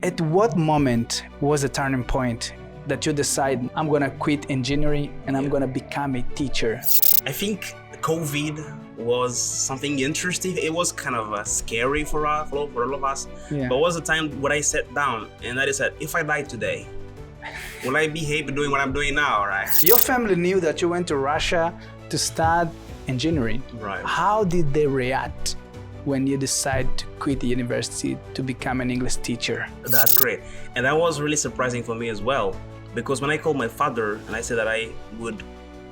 At what moment was the turning point that you decide I'm gonna quit engineering and I'm gonna become a teacher? I think COVID was something interesting. It was kind of scary for all of us. Yeah. But it was a time when I sat down and I decided, if I die today, will I be happy doing what I'm doing now, right? Your family knew that you went to Russia to start engineering. Right. How did they react when you decided to quit the university to become an English teacher? That's great. And that was really surprising for me as well, because when I called my father and I said that I would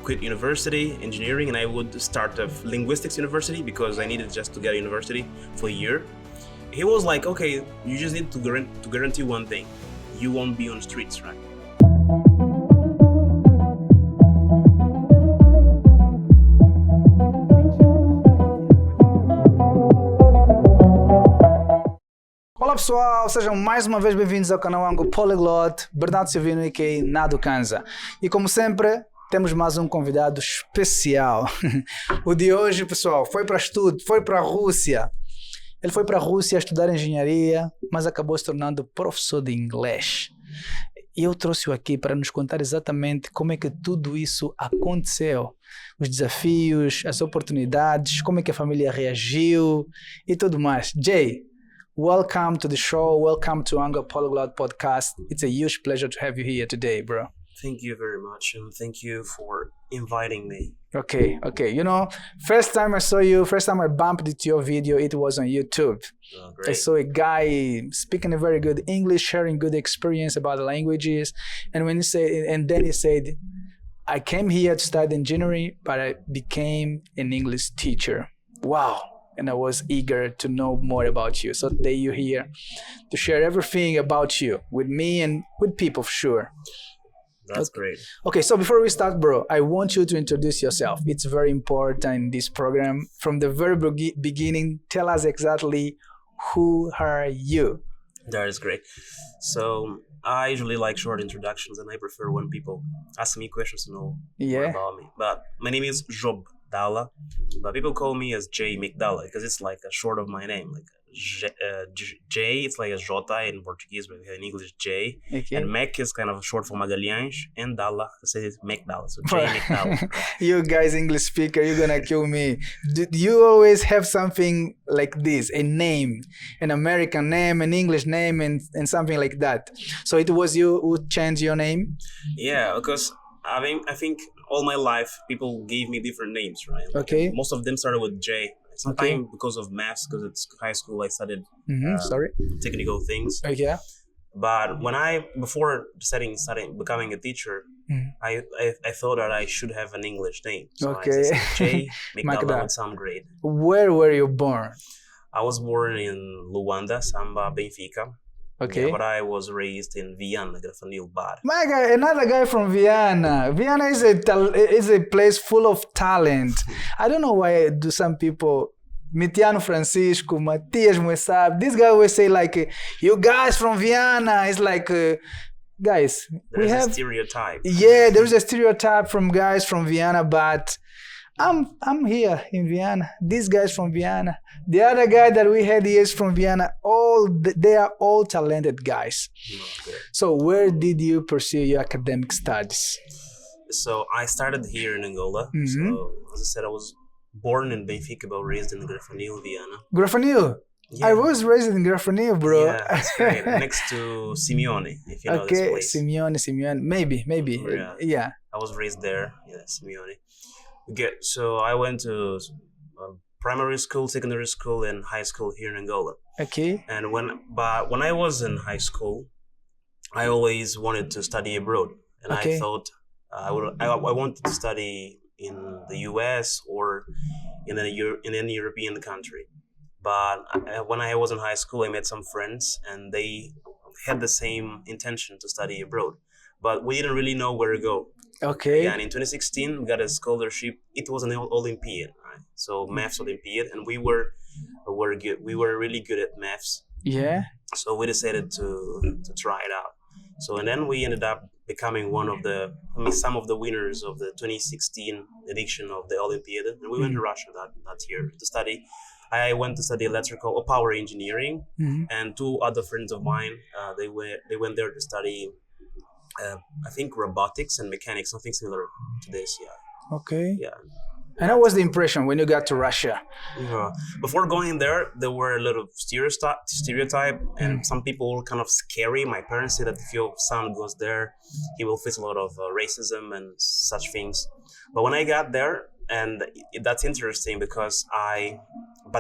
quit university, engineering, and I would start a linguistics university because I needed just to get a university for a year, he was like, okay, you just need to guarantee one thing. You won't be on the streets, right? Olá pessoal, sejam mais uma vez bem-vindos ao canal Angopolyglot, Bernardo Silvino e Nado Kanza. E como sempre, temos mais um convidado especial. O de hoje, pessoal, foi para estudo, foi para a Rússia. Ele foi para a Rússia estudar engenharia, mas acabou se tornando professor de inglês. E eu trouxe-o aqui para nos contar exatamente como é que tudo isso aconteceu. Os desafios, as oportunidades, como é que a família reagiu e tudo mais. Jay, welcome to the show. Welcome to Angopolyglot Podcast. It's a huge pleasure to have you here today, bro. Thank you very much, and thank you for inviting me. Okay. You know, first time I saw you, first time I bumped into your video, it was on YouTube. Oh, great. I saw a guy speaking a very good English, sharing good experience about the languages. And when he said, and then he said, I came here to study engineering, but I became an English teacher. Wow. And I was eager to know more about you. So today you're here to share everything about you with me and with people for sure. That's great. Okay, so before we start, bro, I want you to introduce yourself. It's very important in this program. From the very beginning, tell us exactly who are you? That is great. So I usually like short introductions, and I prefer when people ask me questions to know more about me. But my name is JayMacdala, but people call me as JayMacdala because it's like a short of my name. Like J, it's like a J in Portuguese, but in English J. Okay. And Mac is kind of short for Magalhães, and Dala, I say it's Macdala, so JayMacdala. You guys, English speaker, you're gonna kill me. Do you always have something like this, a name, an American name, an English name, and something like that? So it was you who changed your name? Yeah, because I think all my life people gave me different names, right? Okay. Most of them started with J. Sometimes because of maths, because it's high school, I studied technical things. Okay. But before studying becoming a teacher, I thought that I should have an English name. So I said JayMacdala would sound great. Where were you born? I was born in Luanda, Samba, Benfica. Okay. Yeah, but I was raised in Viana, Grafanil, Bar. My guy, another guy from Vienna. Vienna is a place full of talent. I don't know why do some people, Mitiano Francisco, Matias Moessab, this guy always say like, you guys from Vienna. It's like, guys, There's a stereotype. Yeah, there's a stereotype from guys from Vienna, but I'm here in Vienna. These guys from Vienna. The other guy that we had here is from Vienna. They are all talented guys. Okay. So where did you pursue your academic studies? So I started here in Angola. Mm-hmm. So as I said, I was born in Benfica, but raised in Grafanil, Viana. Grafanil? Yeah. I was raised in Grafanil, bro. Yeah, that's great. Next to Simeone, if you know this place. Simeone. Maybe. Yeah. I was raised there. Yeah, Simeone. Okay, so I went to primary school, secondary school, and high school here in Angola. Okay. And when I was in high school, I always wanted to study abroad, and I thought I wanted to study in the U.S. or in any European country. But when I was in high school, I met some friends, and they had the same intention to study abroad, but we didn't really know where to go. Okay. Yeah, and in 2016, we got a scholarship. It was an Olympiad, right? So maths Olympiad, and we were good. We were really good at maths. Yeah. So we decided to try it out. So and then we ended up becoming some of the winners of the 2016 edition of the Olympiad, and we went to Russia that year to study I went to study electrical or power engineering, and 2 other friends of mine, they went there to study, I think robotics and mechanics, something similar to this. Yeah. Okay. Yeah. And what was the impression when you got to Russia? Before going there were a little stereotype, and some people were kind of scary. My parents say that if your son goes there, he will face a lot of racism and such things. But when I got there, and that's interesting because by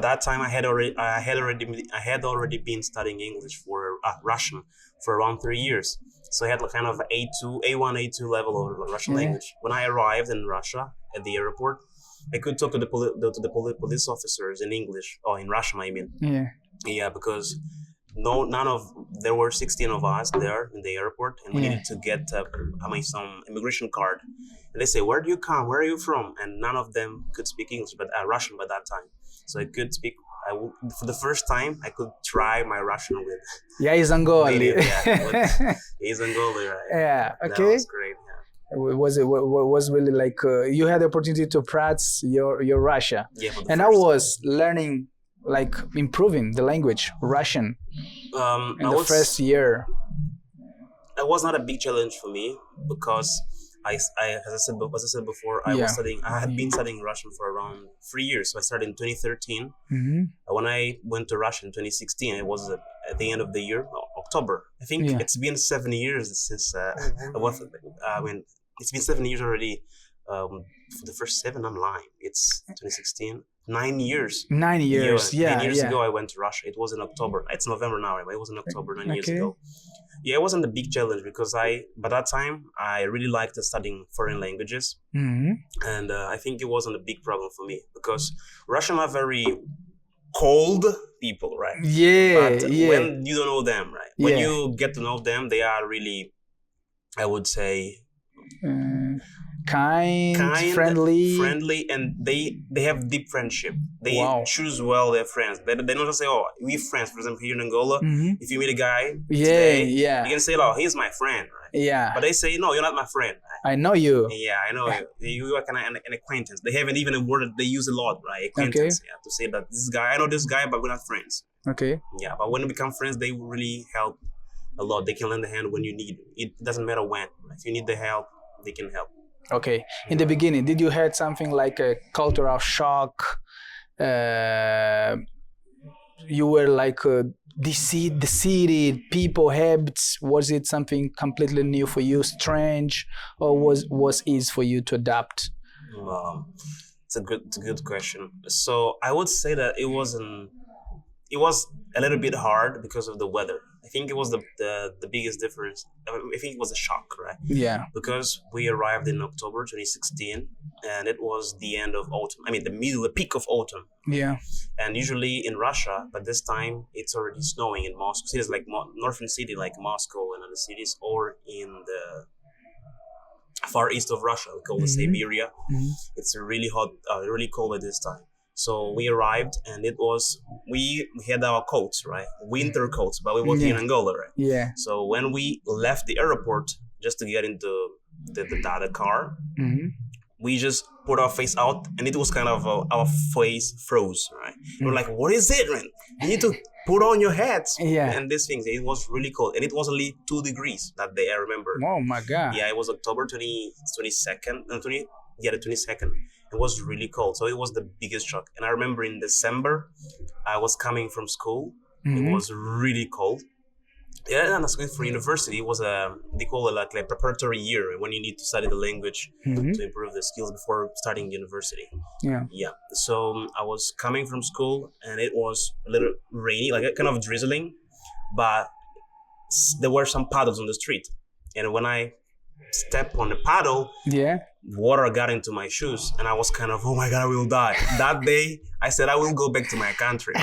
that time I had already been studying English for Russian for around 3 years. So I had like kind of A1, A2 level of Russian language. When I arrived in Russia at the airport, I could talk to the police officers in English, or in Russian, I mean. Yeah. Yeah, because there were 16 of us there in the airport, and we needed to get some immigration card. And they say, "Where do you come? Where are you from?" And none of them could speak English, but Russian by that time. So I could speak. For the first time, I could try my Russian with. Yeah, he's Angola. He's Angola, right? Yeah. Okay. That was great. Yeah. Was really like you had the opportunity to practice your Russia. Yeah. And I was learning, like improving the language Russian in the first year. It was not a big challenge for me because as I said before, I had been studying Russian for around 3 years. So I started in 2013. When I went to Russia in 2016, it was at the end of the year, October. I think it's been 7 years since it's been 7 years already. For the first 7, I'm lying. It's 2016. 9 years. 9 years. 9 years ago, I went to Russia. It was in October. It's November now. It was in October 9 years ago. Yeah, it wasn't a big challenge because by that time, I really liked studying foreign languages. And I think it wasn't a big problem for me because Russian are very cold people, right? Yeah. But when you don't know them, right? When you get to know them, they are really, I would say, kind, friendly, and they have deep friendship. They choose well their friends. They don't just say, "Oh, we friends." For example, here in Angola, if you meet a guy, today, you can say, "Oh, he's my friend," right? Yeah. But they say, "No, you're not my friend." I know you. Yeah, I know you. You are kind of an acquaintance. They haven't even a word that they use a lot, right? Acquaintance. Yeah, to say that this guy, I know this guy, but we're not friends. Okay. Yeah, but when we become friends, they really help a lot. They can lend a hand when you need it. It doesn't matter when. If you need the help, they can help. Okay. In the beginning, did you had something like a cultural shock? You were like the city, people, habits. Was it something completely new for you, strange, or was easy for you to adapt? It's a good question. So I would say that it was a little bit hard because of the weather. I think it was the biggest difference. I think it was a shock, right? Yeah. Because we arrived in October 2016, and it was the end of autumn. I mean, the peak of autumn. Yeah. And usually in Russia, but this time it's already snowing in Moscow. Cities like northern city like Moscow and other cities, or in the far east of Russia, we call it Siberia. It's really hot, really cold at this time. So we arrived, and we had our coats, right? Winter coats, but we were in Angola, right? Yeah. So when we left the airport just to get into the car, we just put our face out, and it was kind of our face froze, right? We were like, "What is it, man? You need to put on your hats." And these things. It was really cold, and it was only 2 degrees that day. I remember. Oh my God. Yeah, it was October 22nd. The 22nd. It was really cold, so it was the biggest shock. And I remember in December, I was coming from school. It was really cold. Yeah, and I was going for university. It was they call it like a preparatory year when you need to study the language to improve the skills before starting university. Yeah. So I was coming from school, and it was a little rainy, like kind of drizzling, but there were some puddles on the street. And when I stepped on the puddle, water got into my shoes, and I was kind of, "Oh my God, I will die." That day, I said, "I will go back to my country."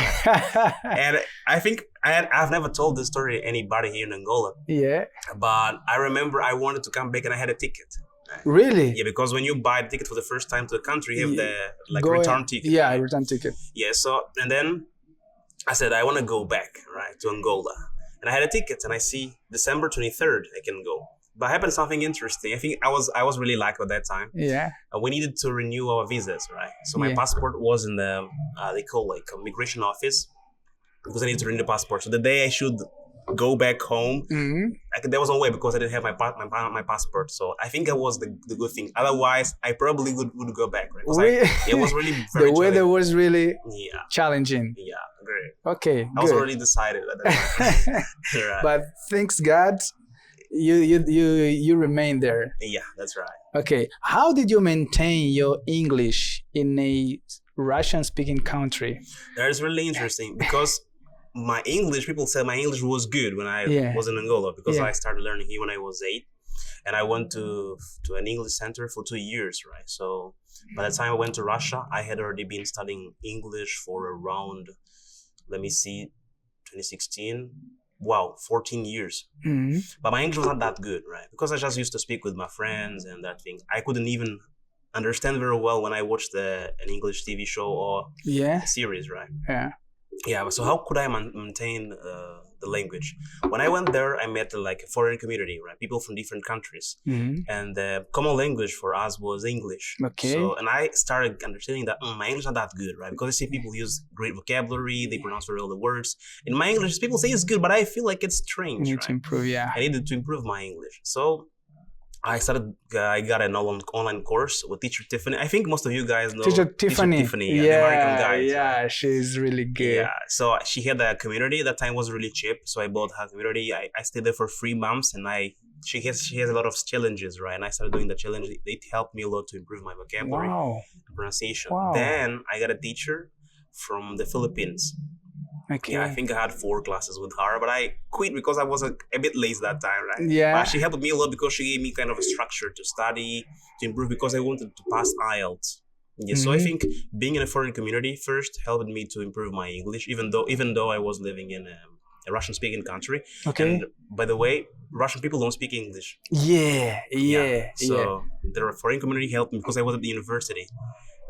And I think I've never told this story to anybody here in Angola. Yeah. But I remember I wanted to come back, and I had a ticket. Really? Yeah, because when you buy a ticket for the first time to the country, you have the return ticket. Yeah, right? Return ticket. Yeah. So, and then I said, I want to go back, right, to Angola, and I had a ticket, and I see December 23rd I can go. But happened something interesting. I think I was really lucky at that time. Yeah. We needed to renew our visas, right? So my passport was in the they call like a migration office because I needed to renew the passport. So the day I should go back home, there was no way because I didn't have my passport. So I think that was the good thing. Otherwise, I probably would go back, right? It was really very the weather was really challenging. Yeah, great. Okay, I was already decided at that time. Right. But thanks God, you remained there. Yeah, that's right. Okay, how did you maintain your English in a Russian-speaking country? That's really interesting because my English, people said my English was good when I was in Angola because I started learning here when I was 8, and I went to an English center for 2 years, right? So by the time I went to Russia, I had already been studying English for around, 2016. Wow, 14 years. But my English was not that good, right? Because I just used to speak with my friends and that thing. I couldn't even understand very well when I watched an English TV show or a series, right? Yeah, so how could I maintain the language? When I went there, I met like a foreign community, right? People from different countries. And the common language for us was English. Okay. So, and I started understanding that my English is not that good, right? Because I see people use great vocabulary, they pronounce very well the words. In my English, people say it's good, but I feel like it's strange, You need to improve, I needed to improve my English. So I got an online course with teacher Tiffany. I think most of you guys know Teacher Tiffany. The American guy. Yeah, she's really good. Yeah, so she had a community. That time was really cheap, so I bought her community. I stayed there for 3 months, and she has a lot of challenges, right? And I started doing the challenge. It helped me a lot to improve my vocabulary, pronunciation. Then I got a teacher from the Philippines. Okay. Yeah, I think I had 4 classes with her, but I quit because I was a bit lazy that time, right? Yeah. But she helped me a lot because she gave me kind of a structure to study, to improve, because I wanted to pass IELTS. Yeah, so I think being in a foreign community first helped me to improve my English, even though I was living in a Russian-speaking country. Okay. And by the way, Russian people don't speak English. So the foreign community helped me because I was at the university.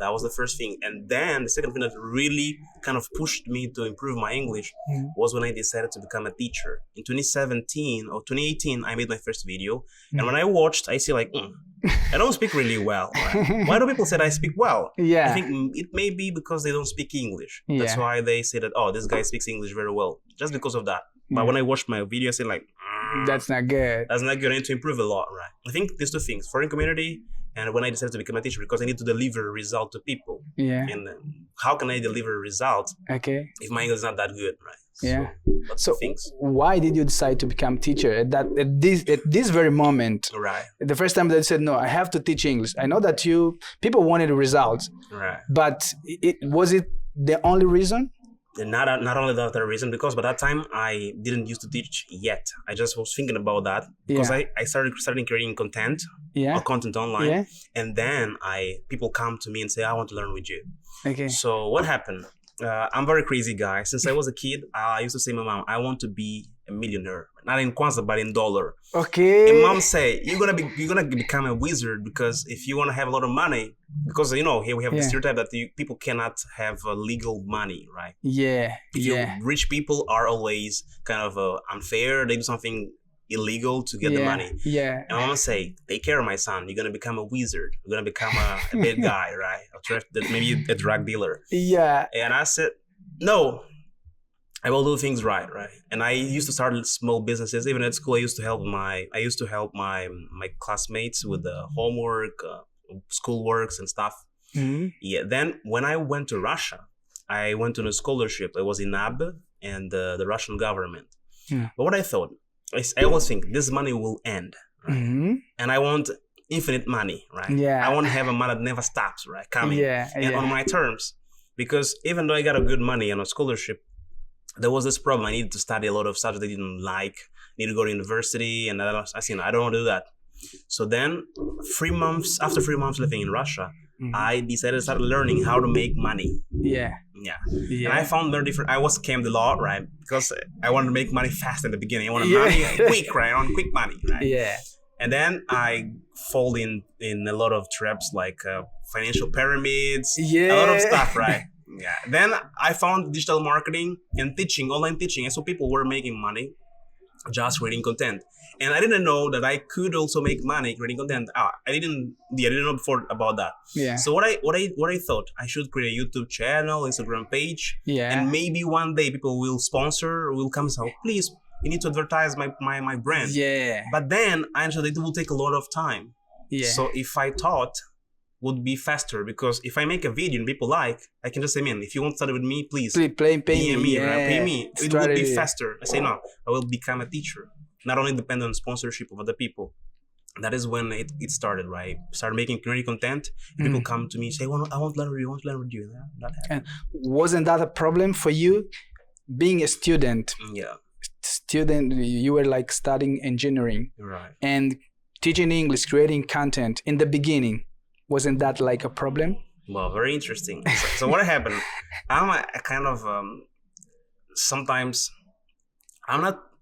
That was the first thing. And then the second thing that really kind of pushed me to improve my English was when I decided to become a teacher. In 2017 or 2018, I made my first video. And when I watched, I see like, I don't speak really well. Right? Why do people say that I speak well? I think it may be because they don't speak English. That's why they say that, oh, this guy speaks English very well. Just because of that. But when I watched my video, I said like, that's not good. That's not good. I need to improve a lot, right? I think these 2 things, foreign community, and when I decided to become a teacher, because I need to deliver a result to people. And how can I deliver a result if my English is not that good, right? So why did you decide to become teacher at this very moment? Right. The first time that you said, no, I have to teach English. I know that people wanted results. Right. But was it the only reason? Not only that reason, because by that time I didn't used to teach yet. I just was thinking about that because I started creating content or content online, and then people come to me and say, I want to learn with you. Okay. So what happened? I'm a very crazy guy. Since I was a kid, I used to say to my mom, I want to be a millionaire, not in kwanza but in dollar. Okay. And mom say, you're gonna become a wizard, because if you want to have a lot of money, because here we have the stereotype that people cannot have legal money, right? Rich people are always kind of unfair. They do something illegal to get the money. And mama say, take care of my son. You're gonna become a wizard. You're gonna become a bad guy, right? Maybe a drug dealer. And I said, no, I will do things right? And I used to start small businesses. Even at school, I used to help my classmates with the homework, school works and stuff. Then when I went to Russia, I went on a scholarship. I was in AB and the Russian government. But what I thought, I always think this money will end, right? And I want infinite money, right? I want to have a money that never stops, right? Coming and on my terms, because even though I got a good money on a scholarship, there was this problem. I needed to study a lot of subjects I didn't like. I need to go to university, and I said, I don't want to do that. So then, after 3 months living in Russia, I decided to start learning how to make money. And I found very different. I was scammed a lot, right? Because I wanted to make money fast in the beginning. I wanted money quick, right? I want quick money, right? And then I fall in a lot of traps, like financial pyramids, a lot of stuff, right? Then I found digital marketing and teaching, online teaching. And so people were making money. just creating content. And I didn't know that I could also make money creating content. I didn't know before about that. Yeah. So what I thought, I should create a YouTube channel, Instagram page, and maybe one day people will sponsor or will come and say, oh, please, you need to advertise my brand. Yeah. But then I understood it will take a lot of time. Yeah. So if I thought would be faster, because if I make a video and people like, I can just say, man, if you want to study with me, please pay me. Right? Pay me. It would be faster. I say, no, I will become a teacher. Not only depend on sponsorship of other people. That is when it started, right? Started making community content. People come to me, say, I want to learn with you. And wasn't that a problem for you? Being a student. Yeah. You were like studying engineering. Right. And teaching English, creating content in the beginning. Wasn't that like a problem? Well, very interesting. So what happened? I'm a kind of sometimes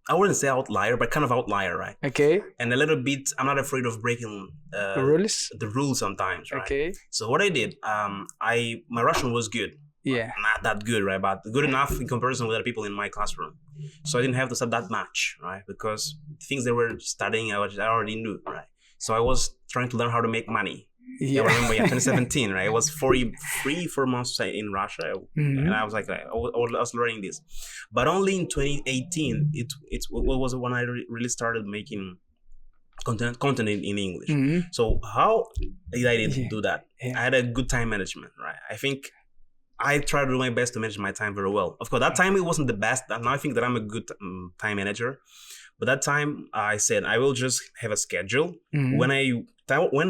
I wouldn't say outlier, but kind of outlier, right? Okay. And a little bit, I'm not afraid of breaking the rules sometimes, right? Okay. So what I did, my Russian was good. Yeah. Not that good, right? But good enough in comparison with other people in my classroom. So I didn't have to study that much, right? Because things they were studying, I already knew, right? So I was trying to learn how to make money. Yeah. I remember, 2017, right? It was 4 months in Russia, and I was like, I was learning this, but only in 2018, it was when I really started making content in English. So how did I do that? Yeah. I had a good time management, right? I think I tried to do my best to manage my time very well. Of course, that time it wasn't the best. Now I think that I'm a good time manager. But that time I said I will just have a schedule. When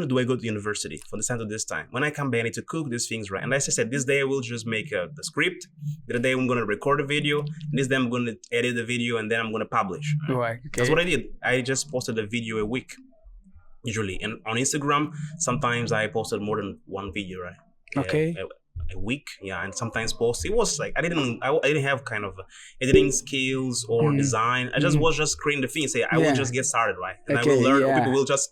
do I go to university? For the time to this time. When I come back, I need to cook these things, right? And as I said, this day I will just make the script. The other day I'm going to record a video. And this day I'm going to edit the video, and then I'm going to publish. Right. Okay. That's what I did. I just posted a video a week, usually. And on Instagram, sometimes I posted more than one video, right? Okay. A week, and sometimes post. It was like I didn't have kind of editing skills or design. I just was just creating the thing. Say I will just get started, right? And I will learn. People will just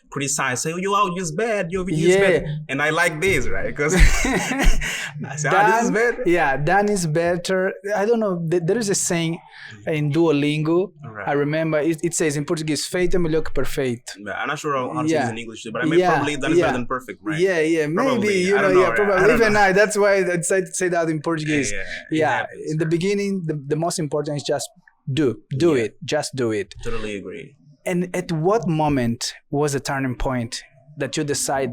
criticize, say, "Your audio is bad. Your video is bad." And I like this, right? Because I say, this is bad. Yeah, Dan is better. I don't know. There is a saying in Duolingo. Right. I remember it says in Portuguese, "Feito é melhor que perfeito." I'm not sure how to say it in English, but I mean probably that is better than perfect, right? Yeah, maybe probably. Probably. Even that's why I decided to say that in Portuguese. Yeah. In the beginning, the most important is just do it. Just do it. Totally agree. And at what moment was a turning point that you decide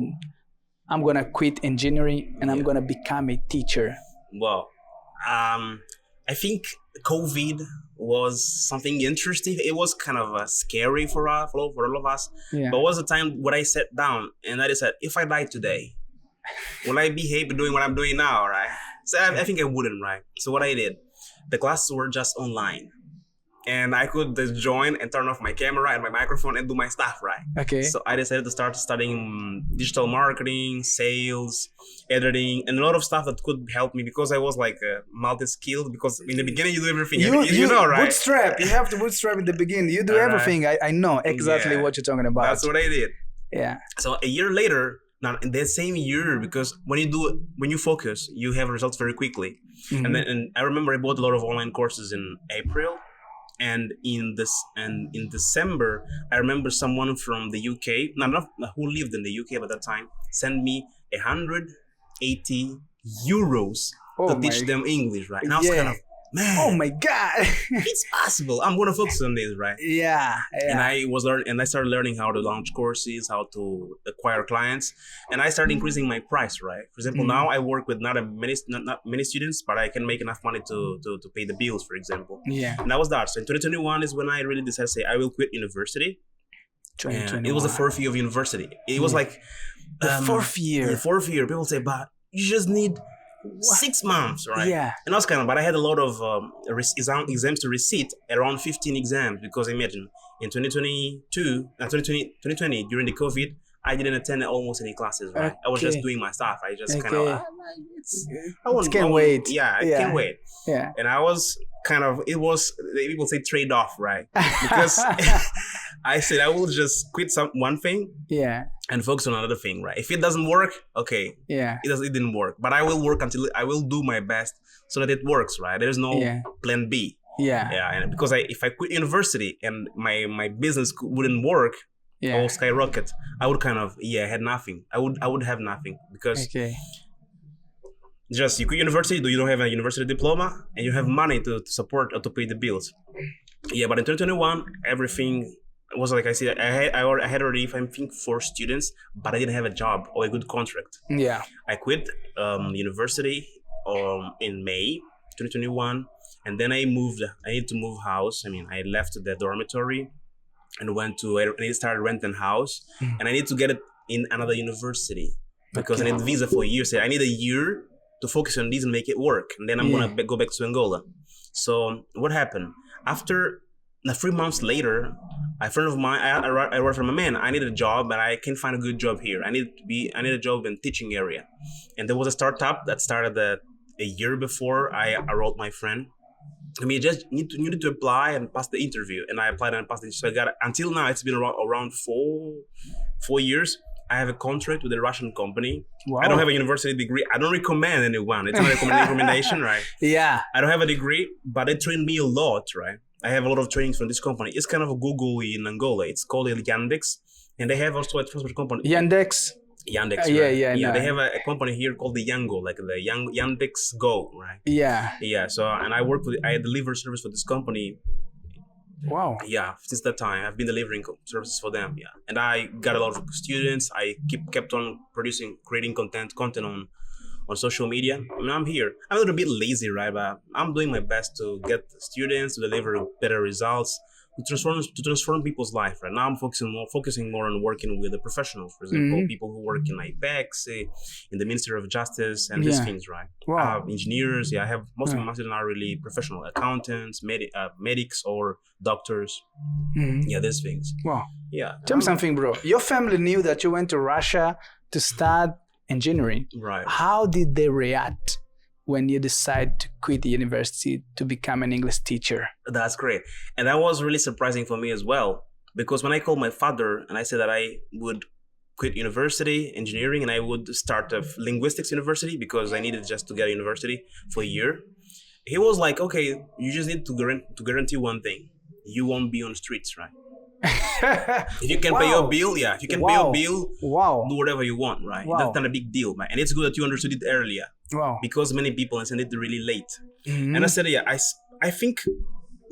I'm going to quit engineering and I'm going to become a teacher? Well, I think COVID was something interesting. It was kind of scary for all of us. Yeah. But it was a time when I sat down and I decided, if I die today, will I be happy doing what I'm doing now, right? So I think I wouldn't, right? So what I did, the classes were just online. And I could just join and turn off my camera and my microphone and do my stuff, right? Okay. So I decided to start studying digital marketing, sales, editing, and a lot of stuff that could help me because I was like multi-skilled. Because in the beginning you do everything. You know, right? Bootstrap. You have to bootstrap in the beginning. You do everything. I know exactly what you're talking about. That's what I did. Yeah. So a year later, now in that same year, because when you focus, you have results very quickly. And I remember I bought a lot of online courses in April. And in December, I remember someone from the UK, who lived in the UK at that time, sent me 180 euros to teach them English, right? And I was kind of, man, oh my God, it's possible. I'm going to focus on this, right? Yeah. And I started learning how to launch courses, how to acquire clients, and I started increasing my price, right? For example, now I work with not many students, but I can make enough money to pay the bills, for example. Yeah. And that was that. So in 2021 is when I really decided to say I will quit university. And it was the fourth year of university. It was like the fourth year. The fourth year. People say, but you just need 6 months, right? Yeah. And I was but I had a lot of exams to recite, around 15 exams, because imagine in 2020 during the COVID, I didn't attend almost any classes, right? I was just doing my stuff. I just can't wait. Yeah, I can't wait. Yeah. And I was people say trade off, right? Because I said I will just quit one thing. Yeah. And focus on another thing, right? If it doesn't work, okay. Yeah. It didn't work. But I will work until I will do my best so that it works, right? There's no plan B. Yeah, and because if I quit university and my business wouldn't work, or skyrocket, I would kind of had nothing. I would have nothing because just you quit university, you don't have a university diploma, and you have money to support or to pay the bills. Yeah, but in 2021, everything was like I said. I had already, I think, 4 students, but I didn't have a job or a good contract. Yeah, I quit university in May 2021, and then I needed to move house. I mean, I left the dormitory and I started renting house, and I need to get it in another university because I need a visa for a year. So I need a year to focus on this and make it work, and then I'm gonna go back to Angola. So what happened? After 3 months later, a friend of mine, I wrote from a man, I need a job, but I can't find a good job here. I need a job in teaching area, and there was a startup that started a year before I wrote my friend. I mean, you needed to apply and pass the interview, and I applied and passed it. So I got it. Until now, it's been around 4 years. I have a contract with a Russian company. Wow. I don't have a university degree. I don't recommend anyone. It's not a recommendation, right? Yeah. I don't have a degree, but they trained me a lot, right? I have a lot of trainings from this company. It's kind of a Google in Angola. It's called Yandex, and they have also a transport company. Yandex, right? Yeah. No. They have a company here called the Yango, like the Yandex Go, right? Yeah. So, and I deliver service for this company. Wow. Yeah, since that time I've been delivering services for them. Yeah, and I got a lot of students. I kept on creating content on social media. I mean, I'm here. I'm a little bit lazy, right? But I'm doing my best to get students to deliver better results, to transform people's life. Right now, I'm focusing more on working with the professionals. For example, people who work in IPEX, in the Ministry of Justice, and these things. Right? Wow. Engineers. Yeah, I have most of my students are really professional accountants, medics, or doctors. Yeah, these things. Wow. Yeah. Tell me something, bro. Your family knew that you went to Russia to start engineering. Right. How did they react when you decide to quit the university to become an English teacher? That's great. And that was really surprising for me as well. Because when I called my father and I said that I would quit university, engineering, and I would start a linguistics university because I needed just to get a university for a year, he was like, okay, you just need to guarantee one thing. You won't be on the streets, right? If you can pay your bill, if you can pay your bill, do whatever you want, right? That's not a big deal, man. And it's good that you understood it earlier. Wow. Because many people understand it really late. And I said, I think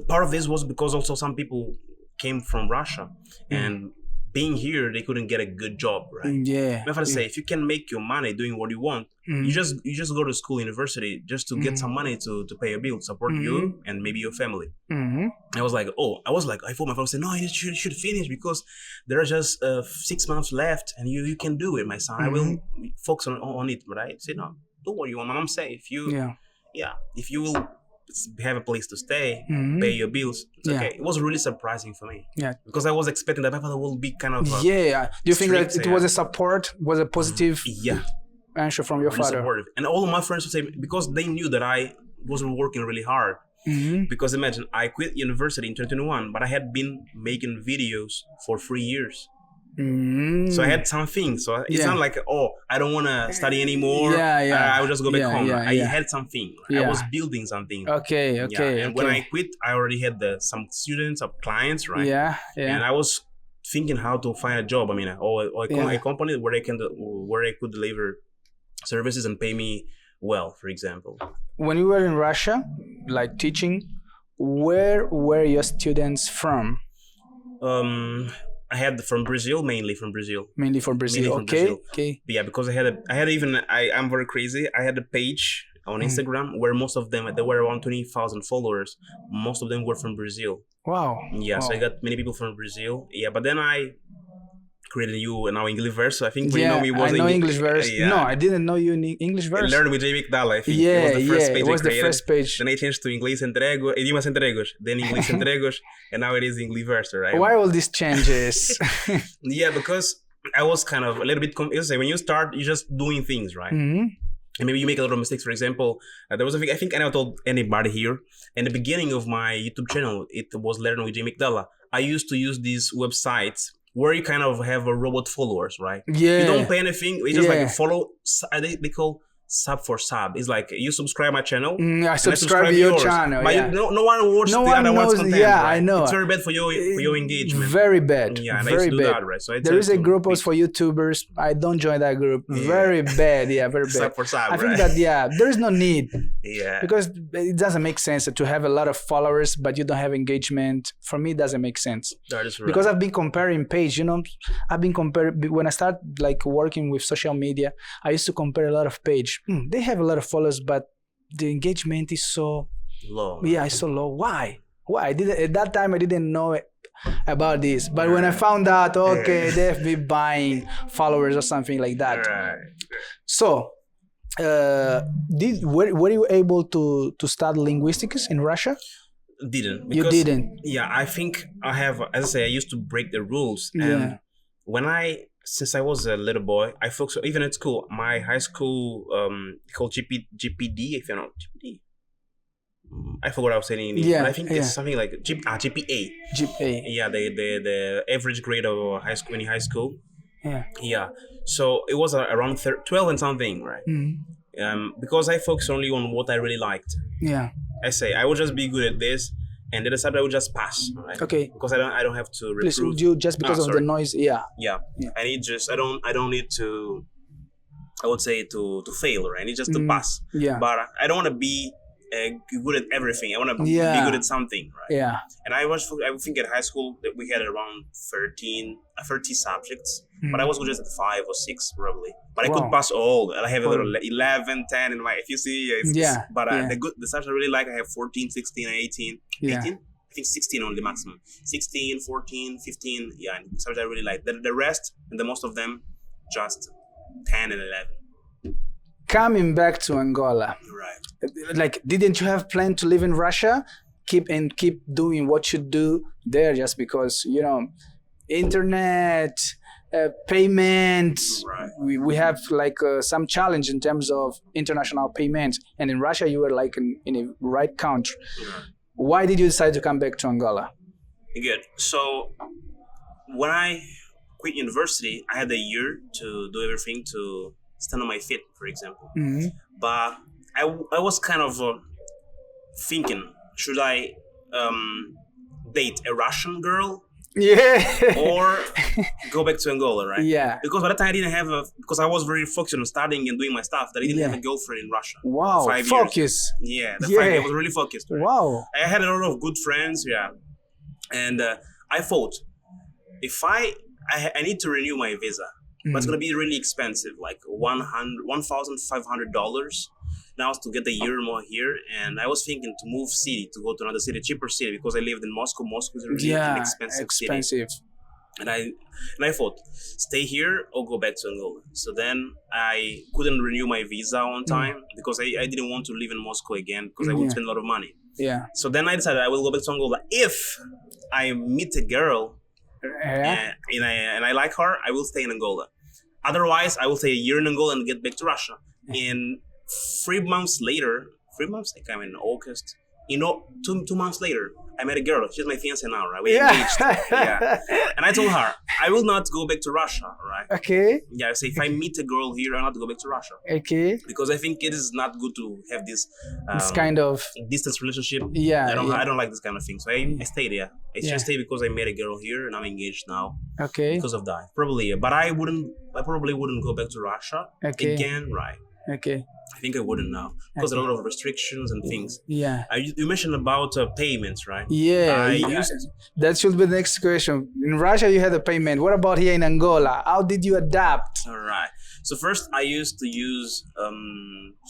part of this was because also some people came from Russia and being here, they couldn't get a good job, right? Yeah. If I say, if you can make your money doing what you want, you just go to school, university, just to get some money to pay your bill, support you and maybe your family. I was like, I thought my father said, no, you should finish because there are just 6 months left and you can do it, my son. I will focus on it. But I said, no, do what you want. My mom say, if you will have a place to stay, pay your bills, it's okay. It was really surprising for me. Yeah. Because I was expecting that my father will be kind of Do you think that it was a support, was a positive answer from your father? Supportive. And all of my friends would say, because they knew that I wasn't working really hard. Because imagine, I quit university in 2021, but I had been making videos for 3 years. So I had something. So it's not like, I don't want to study anymore. I will just go back home. I had something. I was building something. Okay. And when I quit, I already had some students, some clients, right? And I was thinking how to find a job. I mean, a company where I could deliver services and pay me well, for example. When you were in Russia, like teaching, where were your students from? I had from Brazil, mainly from Brazil. Mainly from Brazil. Okay. Yeah, because I'm very crazy. I had a page on Instagram where most of them, there were around 20,000 followers. Most of them were from Brazil. Wow. Yeah, so I got many people from Brazil. Yeah, but then I created you in our Engliverso. I think you know me. I know Engliverso. No, I didn't know you in Engliverso. I learned with JayMacdala. I think it was the first page. Then I changed to Inglês Idiomas Entregos, then Inglês Entregos, and now it is Engliverso, right? Why all these changes? Because I was kind of a little bit confused. When you start, you're just doing things, right? And maybe you make a lot of mistakes. For example, there was a thing I think I never told anybody here. In the beginning of my YouTube channel, it was Learn with JayMacdala. I used to use these websites where you kind of have a robot followers, right? Yeah. You don't pay anything. You just like follow. They call sub for sub. It's like you subscribe my channel. I subscribe to your channel. But no one watches the other one's content. Yeah, right? I know. It's very bad for your engagement. Very bad. Yeah, and very I used to do bad. that, right? So there is a group for YouTubers. I don't join that group. Yeah. Very bad. Yeah, very bad. Sub for sub, I think that there is no need. Yeah. Because it doesn't make sense to have a lot of followers but you don't have engagement. For me, it doesn't make sense. That is right. Because I've been comparing page. I've been comparing when I start like working with social media. I used to compare a lot of page. They have a lot of followers, but the engagement is so low. Yeah, it's so low. Why? At that time I didn't know about this, but when I found out, okay, they've been buying followers or something like that. Right. So, were you able to study linguistics in Russia? Didn't. Because, you didn't. Yeah, I think I have. As I say, I used to break the rules, and since I was a little boy, I focused even at school. My high school called GPD, if you know GPD. I forgot what I was saying in English. Yeah, but I think it's something like GPA. GPA. Yeah, the average grade of high school in high school. Yeah. Yeah. So it was around 12 and something, right? Mm-hmm. Because I focused only on what I really liked. Yeah. I say I would just be good at this, and then the subject I would just pass. Right? Okay. Because I don't have to recruit. Please, would you just because of the noise? Yeah. Yeah. I don't need to. I would say to fail, right? I need just to pass. Yeah. But I don't want to be good at everything. I want to be good at something, right? Yeah. And I think at high school that we had around 30 subjects, but I was good just at 5 or 6 probably. But I could pass all. I have a little 11, 10 in my. If you see, But the subjects I really like, I have 14, 16, and 18. Yeah. 18. I think 16 only maximum. 16, 14, 15. Yeah, and subjects I really like. The rest and the most of them, just 10 and 11. Coming back to Angola, right? Like, didn't you have planned to live in Russia? Keep doing what you do there, just because internet, payments. Right. We have like some challenge in terms of international payments, and in Russia you were like in a right country. Right. Why did you decide to come back to Angola? Good. So when I quit university, I had a year to do everything to stand on my feet, for example. Mm-hmm. But I was kind of thinking, should I date a Russian girl? Yeah. Or go back to Angola, right? Yeah. Because by that time I didn't have because I was very focused on studying and doing my stuff, that I didn't have a girlfriend in Russia. Wow. 5 Focus. Years. Yeah. 5 years, I was really focused. Right? Wow. I had a lot of good friends, and I thought, if I need to renew my visa, but it's gonna be really expensive, like $1,500 now to get a year more here. And I was thinking to move city, to go to another city, cheaper city, because I lived in Moscow. Moscow is a really expensive city. And I thought, stay here or go back to Angola. So then I couldn't renew my visa on time because I didn't want to live in Moscow again, because I would spend a lot of money. Yeah. So then I decided I will go back to Angola. If I meet a girl and I like her, I will stay in Angola. Otherwise, I will stay a year in Angola and get back to Russia. In 3 months later, I came in August. 2 months later, I met a girl. She's my fiancée now, right? We're engaged. Yeah. And I told her, I will not go back to Russia, right? Okay. Yeah, I say if I meet a girl here, I'll not go back to Russia. Okay. Because I think it is not good to have this kind of distance relationship. Yeah. I don't like this kind of thing. So I stayed here. I just stayed because I met a girl here and I'm engaged now. Okay. Because of that. Probably, but I probably wouldn't go back to Russia again, right? Okay. I think I wouldn't now because there are a lot of restrictions and things. Yeah. You mentioned about payments, right? Yeah. That should be the next question. In Russia, you had a payment. What about here in Angola? How did you adapt? All right. So first, I used to use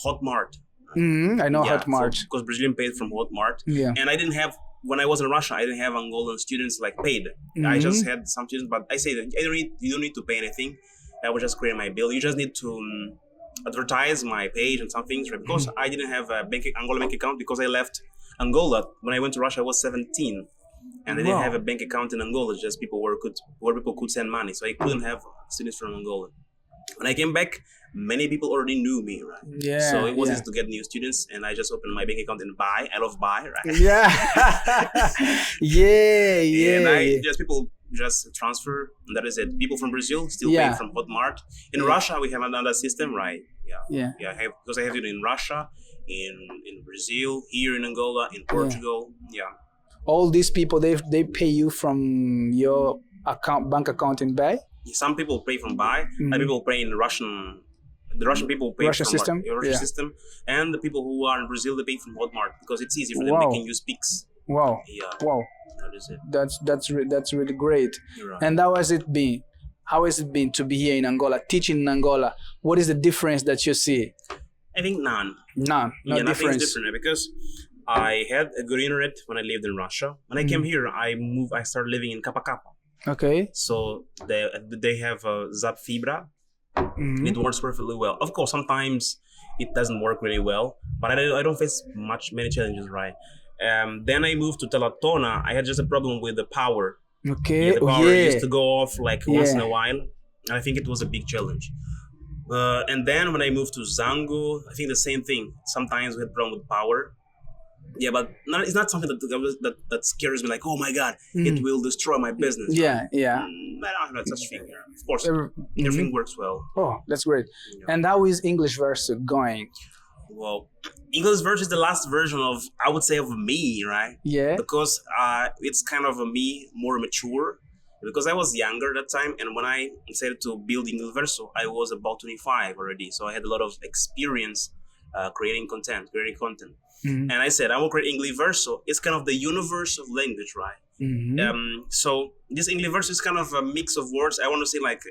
Hotmart. I know Hotmart. Because Brazilian paid from Hotmart. Yeah. And I didn't have, when I was in Russia, I didn't have Angolan students like paid. I just had some students, but I say that you don't need to pay anything. I would just create my bill. You just need to advertise my page and some things, right? Because I didn't have a Angola bank account because I left Angola. When I went to Russia, I was 17. And I didn't have a bank account in Angola, just where people could send money. So I couldn't have students from Angola. When I came back, many people already knew me, right? Yeah. So it was easy to get new students, and I just opened my bank account and buy. I love buy, right? Yeah. yeah. And just people just transfer, and that is it. People from Brazil still pay from Hotmart. In Russia, we have another system, right? Yeah. Because I have it in Russia, in Brazil, here in Angola, in Portugal. Yeah. All these people, they pay you from your bank account in Bay? Some people pay from Bay. Other people pay in the Russian people pay Russian from system? Russian system. And the people who are in Brazil, they pay from Hotmart because it's easy for them. They can use Pix. Wow. Yeah. Wow. That is it. That's really great. Right. And how has it been? How has it been to be here in Angola, teaching in Angola? What is the difference that you see? I think none. No difference. Nothing's different because I had a good internet when I lived in Russia. When I came here, I started living in Kappa. Okay. So they have Zap Fibra. It works perfectly well. Of course, sometimes it doesn't work really well, but I don't face many challenges, right? Then I moved to Telatona. I had just a problem with the power. Okay. The power used to go off like once in a while. And I think it was a big challenge. And then when I moved to Zango, I think the same thing. Sometimes we had problem with power. Yeah, but it's not something that scares me. Like, oh my God, it will destroy my business. Yeah. I don't have such thing. Of course, everything works well. Oh, that's great. Yeah. And how is Engliverso going? Well, Engliverso is the last version of, I would say, of me, right? Yeah. Because it's kind of a me, more mature. Because I was younger that time, and when I decided to build Engliverso, I was about 25 already. So I had a lot of experience creating content. And I said, I will create Engliverso. It's kind of the universe of language, right? So this Engliverso is kind of a mix of words. I want to say like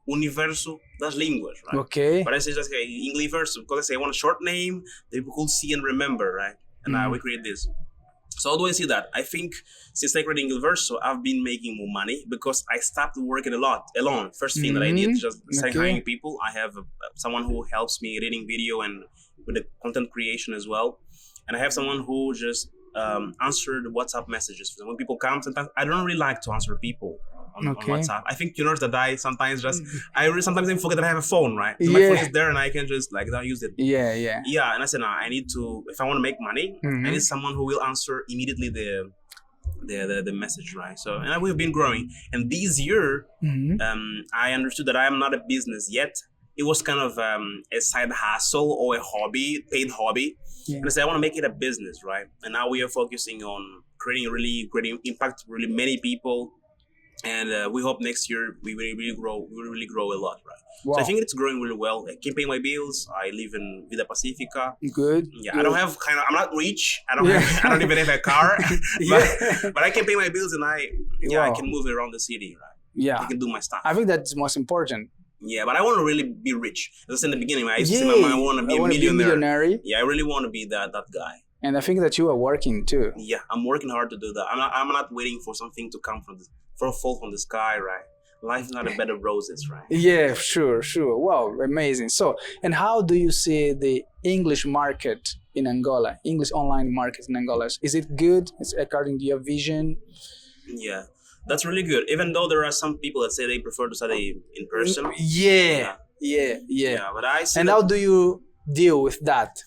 universo das línguas, right? Okay. But I say just Engliverso because I say I want a short name that people could see and remember, right? And we create this. So how do I see that? I think since I created Engliverso, I've been making more money because I stopped working a lot alone. First thing that I did, just start hiring people. I have someone who helps me editing video and with the content creation as well. And I have someone who just answered WhatsApp messages. When people come, sometimes I don't really like to answer people on WhatsApp. I think you know that I sometimes sometimes even forget that I have a phone, right? So my phone is there and I can just like not use it. Yeah. And I said, no, I need to, if I want to make money, I need someone who will answer immediately the message, right? So, and we've been growing. And this year, I understood that I am not a business yet. It was kind of a side hustle or a hobby, paid hobby. And I said, I want to make it a business, right? And now we are focusing on creating really great impact, really many people. And we hope next year we will really grow a lot, right? Wow. So I think it's growing really well. I can pay my bills. I live in Vida Pacifica. Good. Yeah, I don't have I'm not rich. I don't even have a car. but I can pay my bills and I can move around the city, right? Yeah. I can do my stuff. I think that's most important. Yeah, but I want to really be rich. As I said in the beginning, I used to say I want to be a millionaire. Yeah, I really want to be that guy. And I think that you are working too. Yeah, I'm working hard to do that. I'm not waiting for something to come fall from the sky, right? Life is not a bed of roses, right? Yeah, sure. Wow, amazing. So, and how do you see the English market in Angola, English online market in Angola? Is it good? Is it according to your vision? Yeah. That's really good. Even though there are some people that say they prefer to study in person. Yeah. But I see. And how do you deal with that?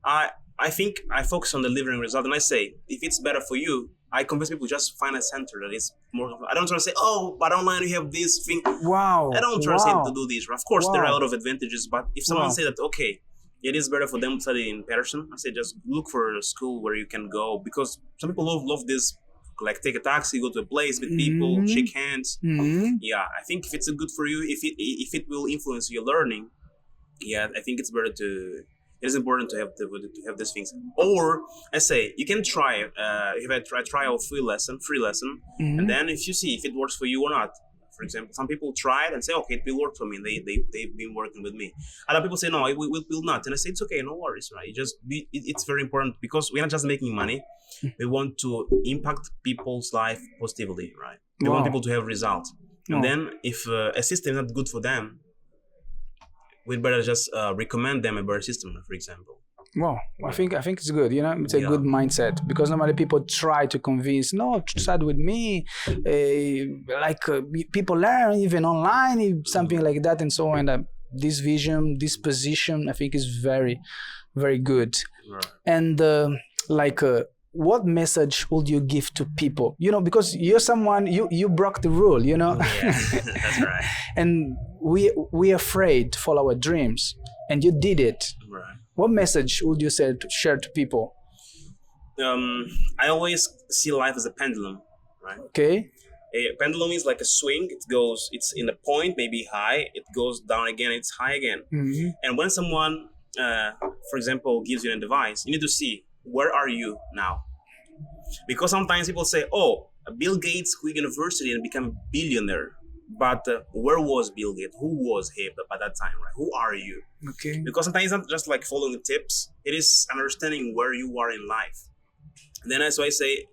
I think I focus on delivering result, and I say if it's better for you, I convince people just find a center that is more. I don't try to say, oh, but online you have this thing. Wow. I don't try to say to do this. Of course, there are a lot of advantages, but if someone say that okay, it is better for them to study in person, I say just look for a school where you can go because some people love this. Like take a taxi, go to a place with people, shake hands. Yeah, I think if it's good for you, if it will influence your learning, I think it's better to. It is important to have these things. Or I say you can try. If I try a free lesson, and then if you see if it works for you or not. For example, some people try it and say, okay, it will work for me. And they've been working with me. Other people say, no, it will not. And I say, it's okay, no worries, right? It's very important because we're not just making money. We want to impact people's life positively, right? We want people to have results. And then if a system is not good for them, we'd better just recommend them a better system, for example. Well, I think it's good. You know, it's a good mindset because normally people try to convince. No, start with me. People learn even online, something like that, and so on. This vision, this position, I think is very, very good. Right. And what message would you give to people? Because you're someone, you broke the rule, Yeah, that's right. And we're afraid to follow our dreams, and you did it. Right. What message would you share to people? I always see life as a pendulum, right? Okay. A pendulum is like a swing. It's in a point, maybe high. It goes down again. It's high again. Mm-hmm. And when someone, for example, gives you an advice, you need to see, where are you now? Because sometimes people say, Bill Gates quit university and became a billionaire. But where was Bill Gates? Who was he by that time, right? Who are you? Okay. Because sometimes it's not just like following tips. It is understanding where you are in life. Then that's why I say,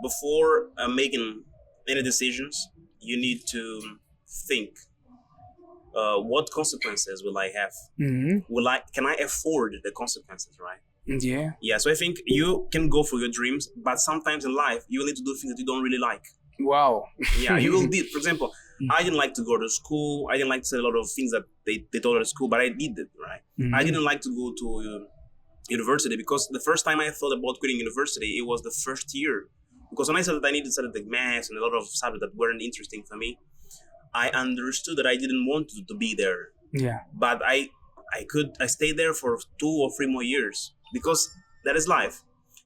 before making any decisions, you need to think, what consequences will I have? Mm-hmm. Can I afford the consequences, right? Yeah. Yeah, so I think you can go for your dreams, but sometimes in life, you will need to do things that you don't really like. Wow. Yeah, you will do. For example, I didn't like to go to school. I didn't like to say a lot of things that they taught at school, but I did it, right? Mm-hmm. I didn't like to go to university because the first time I thought about quitting university, it was the first year. Because when I said that I needed to study the maths and a lot of subjects that weren't interesting for me, I understood that I didn't want to be there. Yeah. But I stayed there for 2 or 3 more years because that is life.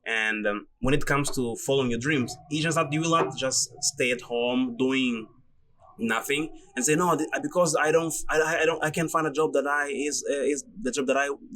And when it comes to following your dreams, you will not just stay at home doing nothing and say no, because I can't find a job that is the job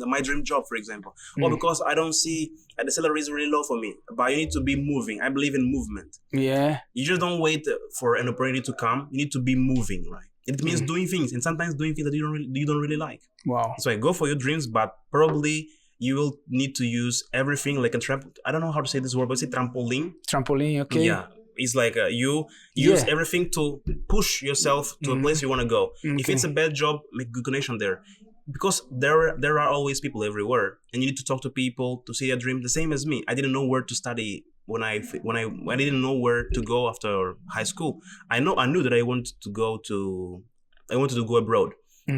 my dream job, for example, or because I don't see the salary is really low for me. But you need to be moving. I believe in movement. Yeah. You just don't wait for an opportunity to come. You need to be moving, right? It means doing things, and sometimes doing things that you don't really like. Wow. So I go for your dreams, but probably you will need to use everything like a I don't know how to say this word, but say trampoline. Trampoline, okay. Yeah. It's like you use everything to push yourself to a place you want to go. Okay. If it's a bad job, make good connection there. Because there are always people everywhere, and you need to talk to people to see a dream. The same as me. I didn't know where to study when I didn't know where to go after high school. I knew that I wanted to go abroad.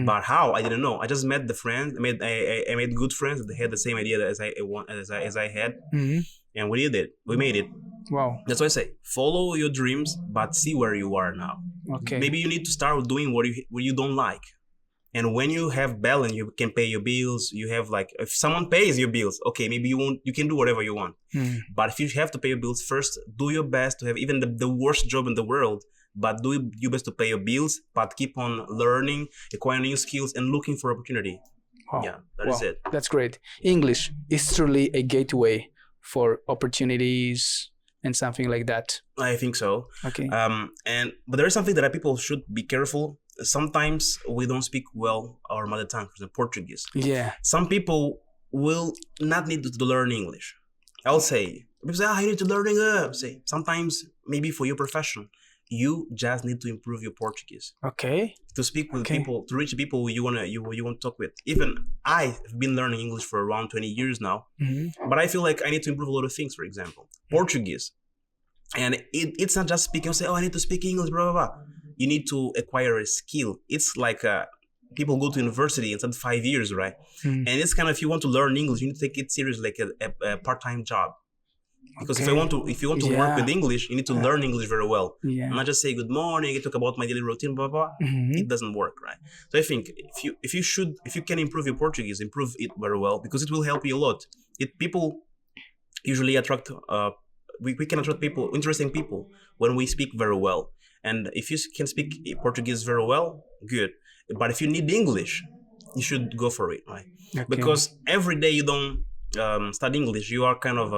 But how, I didn't know. I just met the friends. I made good friends that had the same idea as I had, and we did it. We made it. Wow. That's why I say, follow your dreams, but see where you are now. Okay. Maybe you need to start doing what you don't like, and when you have balance, you can pay your bills. You have if someone pays your bills, okay, maybe you can do whatever you want. But if you have to pay your bills first, do your best to have even the worst job in the world. But do your best to pay your bills, but keep on learning, acquiring new skills, and looking for opportunity. Wow. Yeah, that is it. That's great. English is truly a gateway for opportunities and something like that. I think so. Okay. But there is something that people should be careful. Sometimes we don't speak well our mother tongue, for example, Portuguese. Yeah. Some people will not need to learn English. I'll say, people say, you need to learn English. Say, sometimes maybe for your profession, you just need to improve your Portuguese. Okay. To speak with people, to reach people you want to talk with. Even I've been learning English for around 20 years now, but I feel like I need to improve a lot of things. For example, Portuguese, and it's not just speaking. You say, I need to speak English, blah blah blah. You need to acquire a skill. It's like people go to university instead of 5 years, right? And it's kind of, if you want to learn English, you need to take it serious, like a part-time job. Because if you want to work with English, you need to learn English very well. Yeah. Not just say good morning, talk about my daily routine, blah blah. It doesn't work, right? So I think if you can improve your Portuguese, improve it very well, because it will help you a lot. People usually attract we can attract people, interesting people, when we speak very well. And if you can speak Portuguese very well, good. But if you need English, you should go for it, right? Okay. Because every day you don't study English, you are kind of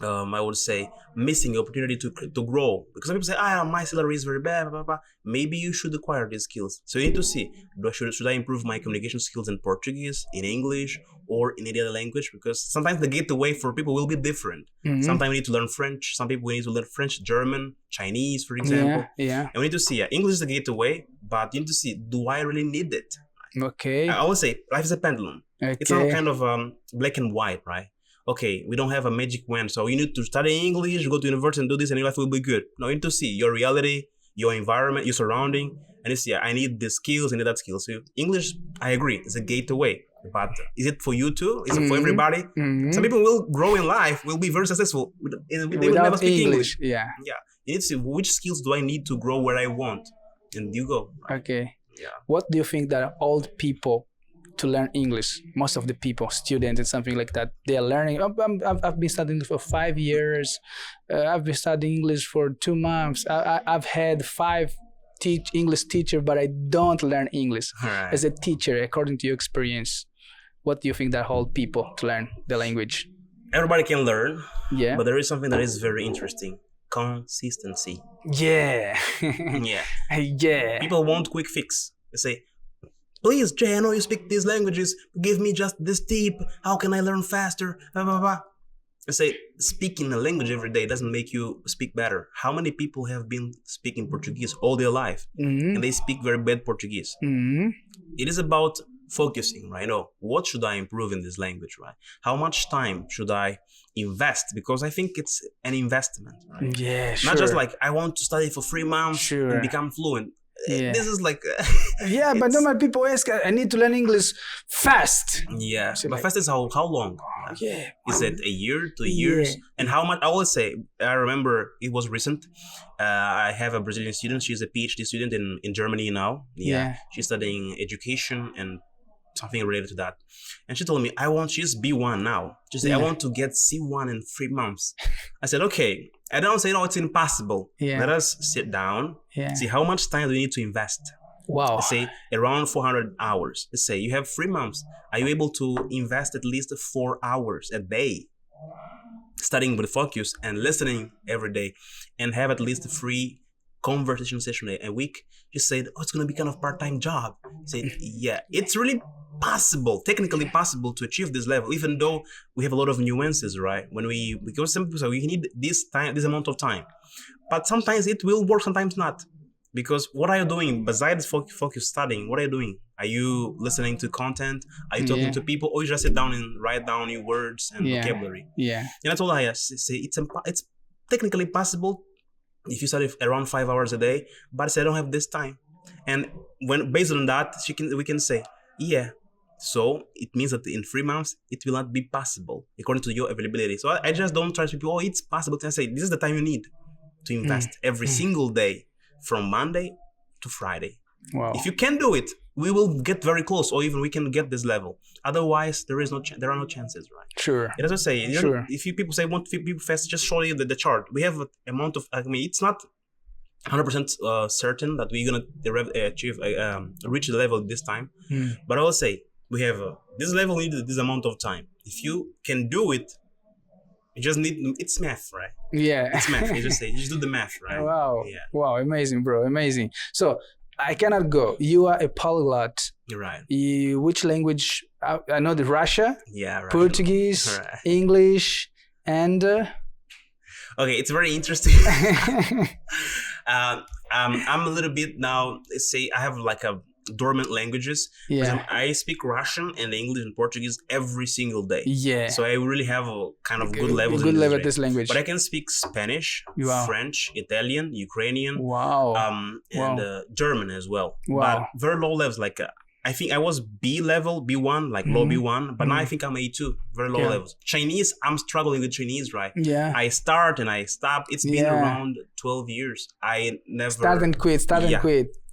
I would say, missing the opportunity to grow. Because some people say, my salary is very bad, blah, blah, blah. Maybe you should acquire these skills. So you need to see, should I improve my communication skills in Portuguese, in English, or in any other language? Because sometimes the gateway for people will be different. Sometimes we need to learn French. Some people need to learn French, German, Chinese, for example. Yeah. And we need to see, English is the gateway, but you need to see, do I really need it? Okay. I always say, life is a pendulum. Okay. It's not kind of black and white, right? Okay, we don't have a magic wand, so you need to study English, go to university and do this, and your life will be good. No, you need to see your reality, your environment, your surrounding, and you see, I need the skills, I need that skill. So English, I agree, is a gateway, But is it for you too? Is it for everybody? Some people will grow in life, will be very successful. They will never speak English. Yeah. You need to see which skills do I need to grow where I want. And you go. Okay. Yeah. What do you think that old people to learn English, most of the people, students and something like that, they are learning. I've been studying for 5 years. I've been studying English for 2 months. I've had 5 English teacher, but I don't learn English. Right. As a teacher, according to your experience, what do you think that hold people to learn the language? Everybody can learn. Yeah. But there is something that is very interesting. Consistency. Yeah. Yeah. Yeah. People want quick fix. They say, please, Jay, I know you speak these languages. Give me just this tip. How can I learn faster? Blah, blah, blah. I say, speaking a language every day doesn't make you speak better. How many people have been speaking Portuguese all their life and they speak very bad Portuguese? It is about focusing, right? No, what should I improve in this language, right? How much time should I invest? Because I think it's an investment, right? Yeah, sure. Not just like, I want to study for 3 months and become fluent. Yeah. This is like yeah, but then when people ask, I need to learn English fast. Yeah, so but like, fast is how long? Yeah, is it a year, 2 years? And how much? I always say, I remember it was recent. I have a Brazilian student. She's a PhD student in Germany now. Yeah, she's studying education and something related to that. And she told me, she's B1 now. She said, I want to get C1 in 3 months. I said, okay. I don't say, no, it's impossible. Yeah. Let us sit down, see how much time do we need to invest. Wow. Let's say around 400 hours. Let's say you have 3 months. Are you able to invest at least 4 hours a day studying with focus and listening every day and have at least 3 conversation sessions a week? She said, it's going to be kind of part-time job. I said, yeah, it's really possible, technically possible to achieve this level, even though we have a lot of nuances, right? Because some people say we need this amount of time, but sometimes it will work, sometimes not. Because what are you doing besides focus studying? What are you doing? Are you listening to content? Are you talking to people? Or you just sit down and write down your words and vocabulary? Yeah. And I told her, I say it's technically possible if you study around 5 hours a day, but I said I don't have this time. And when based on that, we can say, yeah. So it means that in 3 months, it will not be possible according to your availability. So I just don't trust people, it's possible. I say, this is the time you need to invest every single day from Monday to Friday. Wow. If you can do it, we will get very close, or even we can get this level. Otherwise, there are no chances, right? Sure. And as I say, if you people say want to people fast, just show you the chart. We have an amount of, it's not 100% certain that we're going to achieve, reach the level this time. But I will say, we have this level needs this amount of time. If you can do it, you just need, it's math, right? Yeah. It's math. You just do the math, right? Wow. Yeah. Wow. Amazing, bro. Amazing. So I cannot go. You are a polyglot. You're right. Which language? I know the Russia. Yeah. Russian. Portuguese, right. English, and... Okay, it's very interesting. I'm a little bit now, let's say I have like a dormant languages. Yeah. I speak Russian and English and Portuguese every single day. Yeah. So I really have a kind of good level. Good level at this language. But I can speak Spanish, French, Italian, Ukrainian. Wow. And German as well. Wow. But very low levels, like I think I was B level, B1, like low B1, but now I think I'm A2, very low levels. Chinese, I'm struggling with Chinese, right? Yeah. I start and I stop. It's been around 12 years. I never... Start and quit.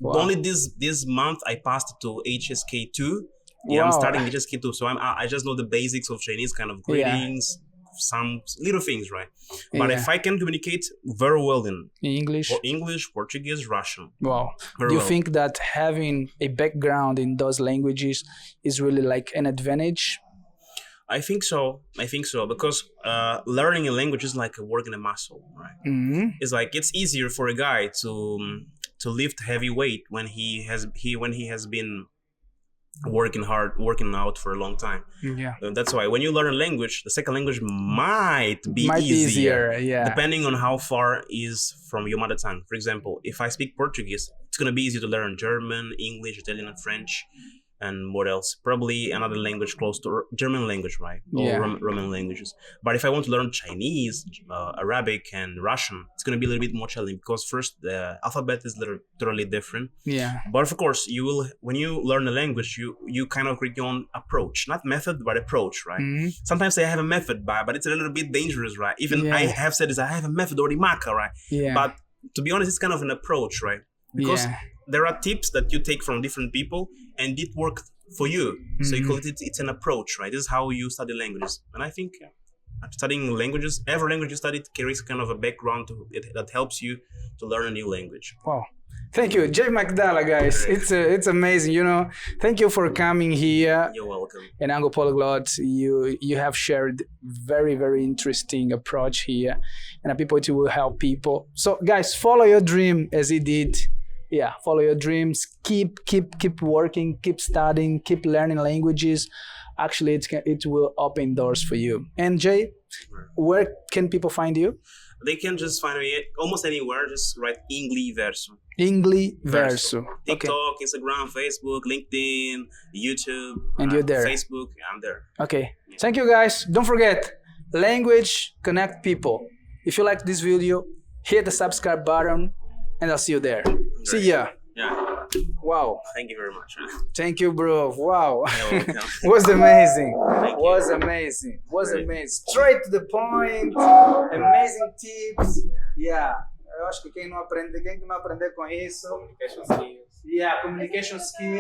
Wow. Only this month I passed to HSK2. Yeah, I'm starting HSK2. So I just know the basics of Chinese, kind of greetings, some little things, right? But if I can communicate very well in English, Portuguese, Russian. Wow. Do you think that having a background in those languages is really like an advantage? I think so because learning a language is like working a muscle, right? It's like it's easier for a guy to lift heavy weight when he has been working out for a long time. Yeah. That's why when you learn a language, the second language might be easier. Yeah. Depending on how far is from your mother tongue. For example, if I speak Portuguese, it's gonna be easier to learn German, English, Italian, and French. and what else? Probably another language close to German language, right? Or Roman languages. But if I want to learn Chinese, Arabic, and Russian, it's going to be a little bit more challenging because first the alphabet is literally different. Yeah. But of course, when you learn a language, you kind of create your own approach, not method, but approach, right? Mm-hmm. Sometimes I have a method, but it's a little bit dangerous, right? Even I have said I have a method or maka, right? Yeah. But to be honest, it's kind of an approach, right? Because there are tips that you take from different people and it worked for you. Mm-hmm. So you call it's an approach, right? This is how you study languages. And I think studying languages, every language you study carries kind of a background that helps you to learn a new language. Wow. Thank you. JayMacdala, guys. It's amazing, Thank you for coming here. You're welcome. In Angopolyglot, you have shared very, very interesting approach here. And people, it will help people. So guys, follow your dream as he did. Yeah, follow your dreams. Keep working, keep studying, keep learning languages. Actually, it will open doors for you. And Jay, where can people find you? They can just find me almost anywhere. Just write Engliverso. Engliverso. TikTok, Instagram, Facebook, LinkedIn, YouTube. And you're there. Facebook, I'm there. Okay. Yeah. Thank you, guys. Don't forget, language connect people. If you like this video, hit the subscribe button, and I'll see you there. Great. See ya. Yeah. Wow. Thank you very much. Thank you, bro. Wow. You're welcome. Was amazing. Was amazing. Straight to the point. Amazing tips. Yeah. Eu acho que quem não aprender com isso. Communication skills. Yeah, communication skills.